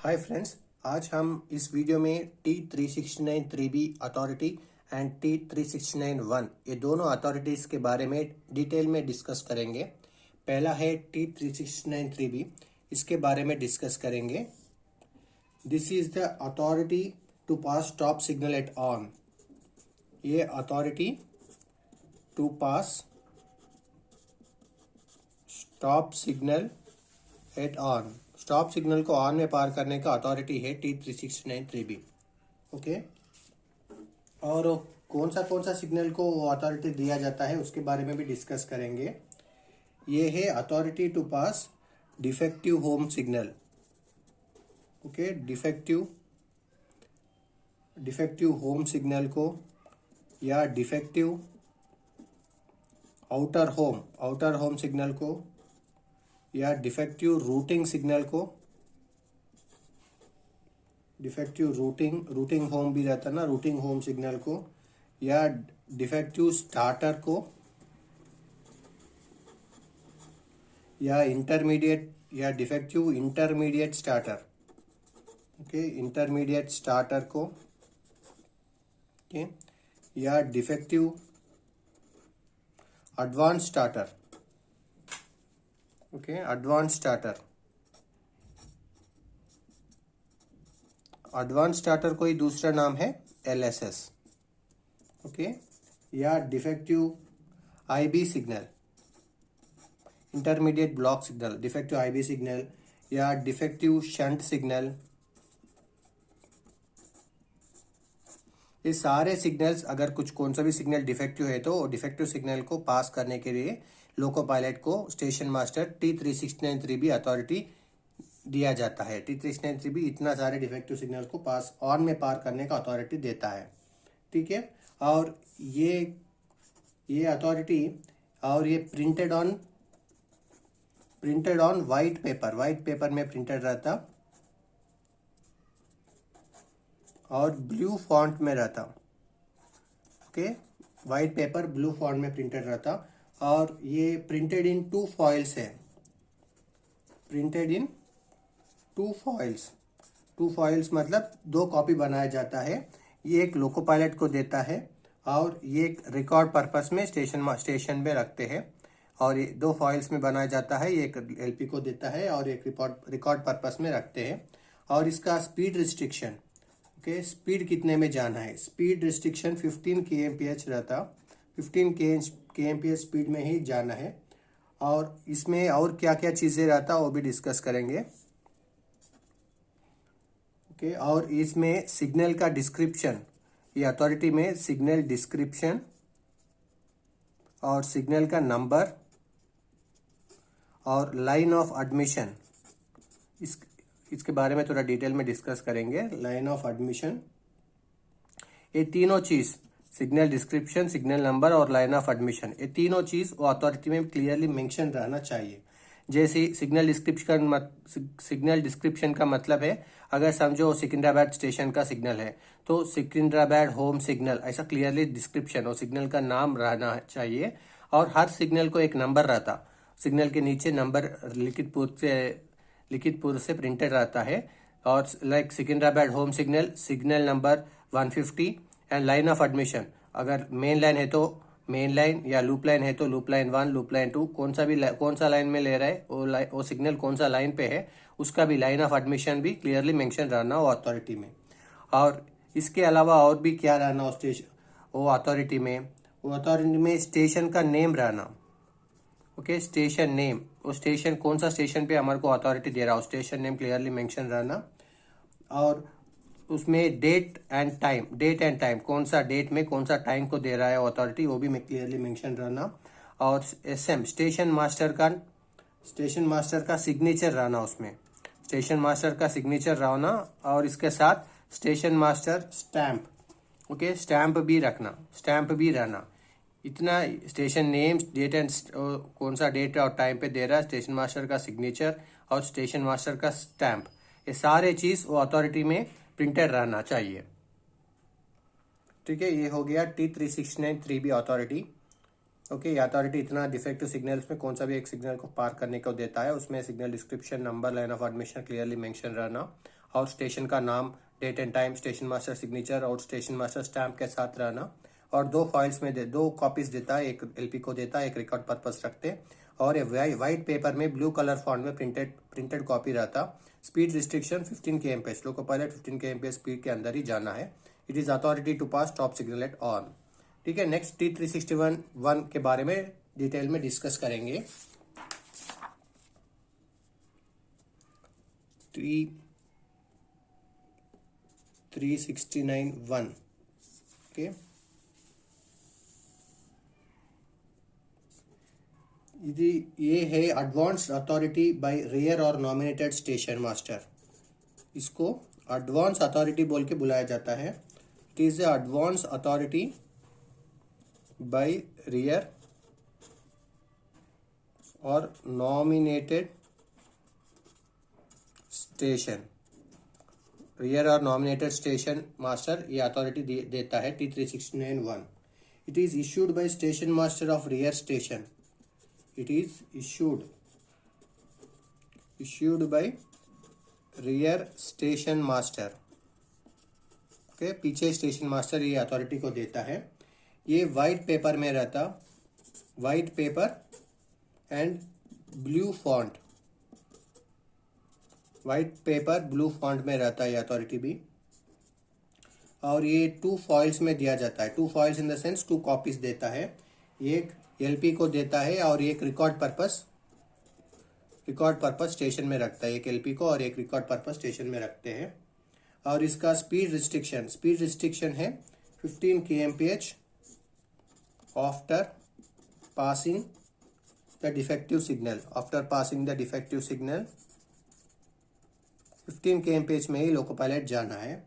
Hi friends, आज हम इस वीडियो में T369 3B authority and T369 1 ये दोनों अथॉरिटीज़ के बारे में डिटेल में डिस्कस करेंगे। पहला है T369 3B, इसके बारे में डिस्कस करेंगे। This is the authority to pass stop signal at on. ये authority to pass stop signal at on, stop signal को ऑन में पार करने का अथॉरिटी है T369 3B। ओके, और कौन सा सिग्नल को वो अथॉरिटी दिया जाता है उसके बारे में भी डिस्कस करेंगे। ये है authority to pass defective home signal. Okay, defective home signal को या डिफेक्टिव आउटर होम सिग्नल को या डिफेक्टिव रूटिंग सिग्नल को, डिफेक्टिव रूटिंग होम भी रहता है ना, रूटिंग होम सिग्नल को, या डिफेक्टिव स्टार्टर को, या इंटरमीडिएट या defective intermediate starter. Okay, intermediate starter को, ओके, या defective advance starter. Okay, advance starter कोई दूसरा नाम है LSS। ओके, या defective IB signal, intermediate block signal, defective IB signal या डिफेक्टिव शंट सिग्नल। ये सारे सिग्नल्स, अगर कौन सा भी सिग्नल डिफेक्टिव है तो डिफेक्टिव सिग्नल को पास करने के लिए लोको पायलट को station master T369 3B authority दिया जाता है। T369 3B इतना सारे डिफेक्टिव सिग्नल को ऑन में पार करने का अथॉरिटी देता है। ठीक है, और ये अथॉरिटी, और ये प्रिंटेड ऑन वाइट पेपर में प्रिंटेड रहता और ब्लू फॉन्ट में रहता। Okay, white paper blue font में प्रिंटेड रहता, और ये प्रिंटेड इन 2 फॉइल्स है। प्रिंटेड इन 2 फॉइल्स मतलब 2 कॉपी बनाया जाता है। ये एक लोको पायलट को देता है और ये एक रिकॉर्ड पर्पस में स्टेशन में रखते हैं, और ये 2 फॉइल्स में बनाया जाता है। ये एक LP को देता है और एक रिकॉर्ड पर्पस में रखते हैं। और इसका स्पीड रिस्ट्रिक्शन, ओके, स्पीड कितने में जाना है, स्पीड रिस्ट्रिक्शन 15 kmph रहता, 15 kmph स्पीड में ही जाना है। और इसमें और क्या क्या चीज़ें रहता वो भी डिस्कस करेंगे। ओके, और इसमें सिग्नल का डिस्क्रिप्शन, ये अथॉरिटी में सिग्नल डिस्क्रिप्शन और सिग्नल का नंबर और लाइन ऑफ एडमिशन, इसके बारे में थोड़ा डिटेल में डिस्कस करेंगे। लाइन ऑफ एडमिशन, ये तीनों चीज, सिग्नल डिस्क्रिप्शन, सिग्नल नंबर और लाइन ऑफ एडमिशन, ये तीनों चीज वो अथॉरिटी में क्लियरली मेंशन रहना चाहिए। जैसे सिग्नल डिस्क्रिप्शन का मतलब है, अगर समझो सिकंदराबाद स्टेशन का सिग्नल है तो सिकंदराबाद होम सिग्नल, ऐसा क्लियरली डिस्क्रिप्शन और सिग्नल का नाम रहना चाहिए। और हर सिग्नल को एक नंबर रहता, सिग्नल के नीचे नंबर लिखित से प्रिंटेड रहता है। और like Secunderabad home signal number 150 and line of admission, अगर मेन लाइन है तो मेन लाइन, या लूप लाइन है तो लूप लाइन 1, लूप लाइन 2, कौन सा लाइन में ले रहा है वो सिग्नल कौन सा लाइन पे है, उसका भी लाइन ऑफ एडमिशन भी क्लियरली मेंशन रहना वो अथॉरिटी में। और इसके अलावा और भी क्या रहना वो अथॉरिटी में स्टेशन का नेम रहना। ओके, स्टेशन नेम, वो स्टेशन कौन सा स्टेशन पे हमारे को अथॉरिटी दे रहा हो, स्टेशन नेम क्लियरली मेंशन रहना। और उसमें डेट एंड टाइम, कौन सा डेट में कौन सा टाइम को दे रहा है अथॉरिटी, वो भी क्लियरली मेंशन रहना। और SM स्टेशन मास्टर का सिग्नेचर रहना, उसमें स्टेशन मास्टर का सिग्नेचर रहना। और इसके साथ station master stamp, okay, stamp भी रहना। इतना स्टेशन नेम, डेट एंड कौन सा डेट और टाइम पे दे रहा है, स्टेशन मास्टर का सिग्नेचर और स्टेशन मास्टर का स्टैंप, ये सारे चीज वो अथॉरिटी में प्रिंटेड रहना चाहिए। ठीक है, ये हो गया T369 3B अथॉरिटी। ओके, ये अथॉरिटी इतना डिफेक्टिव सिग्नल्स में कौन सा भी एक सिग्नल को पार करने को देता है, उसमें signal description, number, line of admission clearly mention रहना। और स्टेशन का नाम, date and time, station master signature और स्टेशन मास्टर स्टैंप के साथ रहना। और दो फाइल्स में दो कॉपीज देता है, एक एलपी को देता है, एक रिकॉर्ड पर्पस रखते। और ये वाइट पेपर में ब्लू कलर फॉन्ट में प्रिंटेड कॉपी रहता। Speed restriction 15 kmph, loco pilot 15 kmph speed के अंदर ही जाना है। It is authority to pass top signal at on. ठीक है, नेक्स्ट T361 के बारे में डिटेल में डिस्कस करेंगे। T369(1). ओके, ये है एडवांस्ड अथॉरिटी बाय रेयर और नॉमिनेटेड स्टेशन मास्टर। इसको एडवांस अथॉरिटी बोल के बुलाया जाता है। It is advance authority by rear और नॉमिनेटेड स्टेशन। रेयर और नॉमिनेटेड स्टेशन मास्टर ये अथॉरिटी देता है T369(1). It is issued by station master of rear station. It is issued by rear station master. Okay, पीछे station master ये authority को देता है। ये वाइट पेपर में रहता, white paper and blue font, white paper blue font में रहता है ये अथॉरिटी भी। और ये 2 फॉइल्स में दिया जाता है। 2 foils in the sense 2 copies देता है। एक एलपी को देता है और एक रिकॉर्ड पर्पस स्टेशन में रखता है। एक एलपी को और एक रिकॉर्ड पर्पस स्टेशन में रखते हैं। और इसका स्पीड रिस्ट्रिक्शन है 15 kmph after passing the defective signal. 15 kmph में ही लोको पायलट जाना है।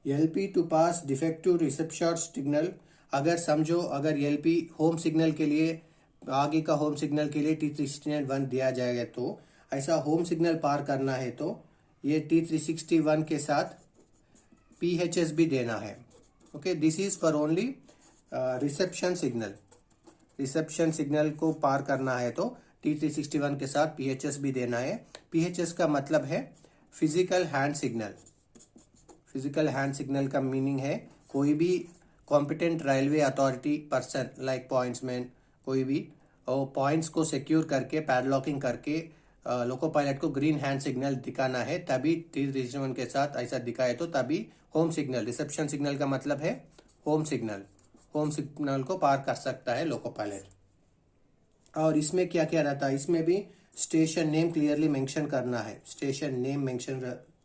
LP to pass defective reception signal. अगर समझो, अगर एलपी होम सिग्नल के लिए, आगे का होम सिग्नल के लिए T369(1) दिया जाएगा, तो ऐसा होम सिग्नल पार करना है तो ये T361 के साथ PHS भी देना है। Okay, this is for only reception signal को पार करना है तो T361 के साथ PHS भी देना है। PHS का मतलब है physical hand signal. Physical hand signal का मीनिंग है कोई भी competent railway authority person like pointsman, कोई भी और पॉइंट्स को सिक्योर करके पैडलॉकिंग करके लोको पायलट को ग्रीन हैंड सिग्नल दिखाना है, तभी T361 के साथ ऐसा दिखाए तो तभी होम सिग्नल, रिसेप्शन सिग्नल का मतलब है होम सिग्नल को पार कर सकता है लोको पायलट। और इसमें क्या क्या रहता है, इसमें भी स्टेशन नेम क्लियरली मेंशन करना है। स्टेशन नेम मेंशन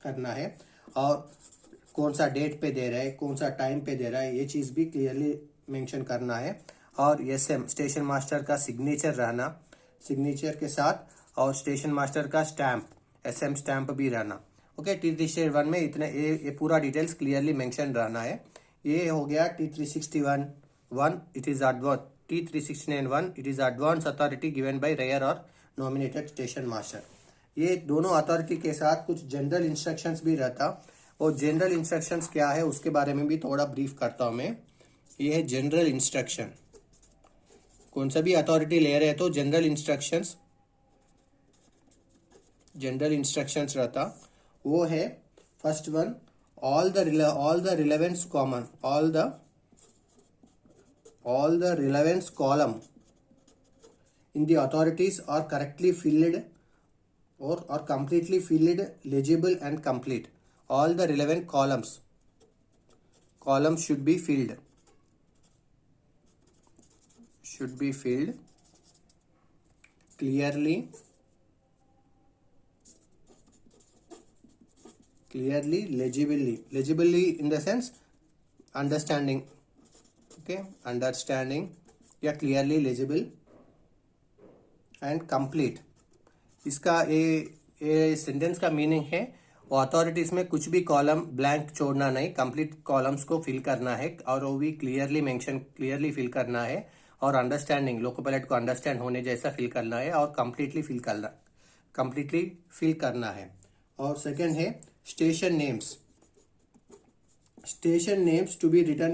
करना है और कौन सा डेट पे दे रहा है, कौन सा टाइम पे दे रहा है, ये चीज़ भी क्लियरली मेंशन करना है। और एसएम स्टेशन मास्टर का सिग्नेचर रहना, सिग्नेचर के साथ, और स्टेशन मास्टर का स्टैंप, एसएम स्टैंप भी रहना। ओके, T361 में इतने ये पूरा डिटेल्स क्लियरली मेंशन रहना है। ये हो गया T361(1). It is T369(1). It is advance authority given by rear और नॉमिनेटेड स्टेशन मास्टर। ये दोनों अथॉरिटी के साथ कुछ जनरल इंस्ट्रक्शंस भी रहता, और जनरल इंस्ट्रक्शंस क्या है उसके बारे में भी थोड़ा ब्रीफ करता हूं मैं। ये है जनरल इंस्ट्रक्शन। कौन सा भी अथॉरिटी ले रहे हैं तो जनरल इंस्ट्रक्शंस रहता। वो है first one, all the relevance column in the authorities are correctly filled or completely filled, legible and complete. All the relevant columns should be filled clearly, legibly in the sense understanding. Okay, understanding, या clearly legible and complete. इसका ये sentence का meaning है वो authorities में कुछ भी column blank छोड़ना नहीं, कंप्लीट कॉलम्स को फिल करना है, और वो भी क्लियरली फिल करना है, और अंडरस्टैंडिंग, लोको पायलट को अंडरस्टैंड होने जैसा फिल करना है, और कंप्लीटली फिल करना है। और सेकंड है station names to be written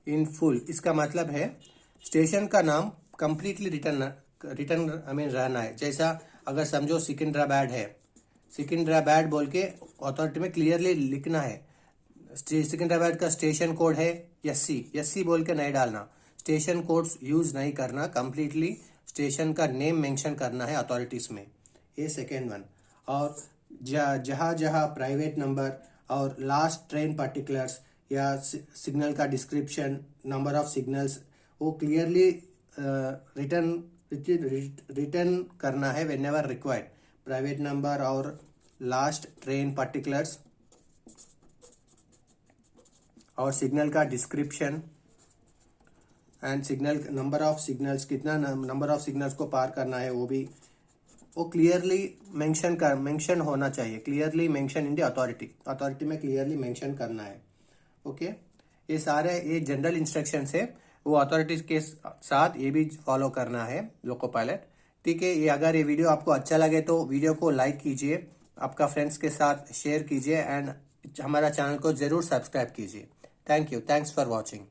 in full. इसका मतलब है स्टेशन का नाम कंप्लीटली रिटर्न रहना है। जैसा अगर समझो सिकंदराबाद है, सिकंदराबाद बोल के अथॉरिटी में क्लियरली लिखना है। सिकंदराबाद का स्टेशन कोड है एससी बोल के नहीं डालना, स्टेशन कोड्स यूज नहीं करना, कंप्लीटली स्टेशन का नेम मेंशन करना है अथॉरिटीज में। ये सेकेंड वन। और जहाँ जहाँ प्राइवेट नंबर और लास्ट ट्रेन पर्टिकुलर्स या सिग्नल का डिस्क्रिप्शन, नंबर ऑफ सिग्नल्स, वो क्लियरली रिटर्न करना है when ever required. Private number और लास्ट ट्रेन पर्टिकुलर्स और सिग्नल का description and signal number of signals, कितना नंबर ऑफ सिग्नल्स को पार करना है वो क्लियरली मेंशन होना चाहिए। Clearly mention in the authority में क्लियरली मेंशन करना है। ओके, ये सारे ये जनरल इंस्ट्रक्शंस है, वो अथॉरिटीज के साथ ये भी फॉलो करना है लोको पायलट। ठीक है, ये अगर ये वीडियो आपको अच्छा लगे तो वीडियो को लाइक कीजिए, आपका फ्रेंड्स के साथ शेयर कीजिए एंड हमारा चैनल को जरूर सब्सक्राइब कीजिए। Thank you, thanks for watching.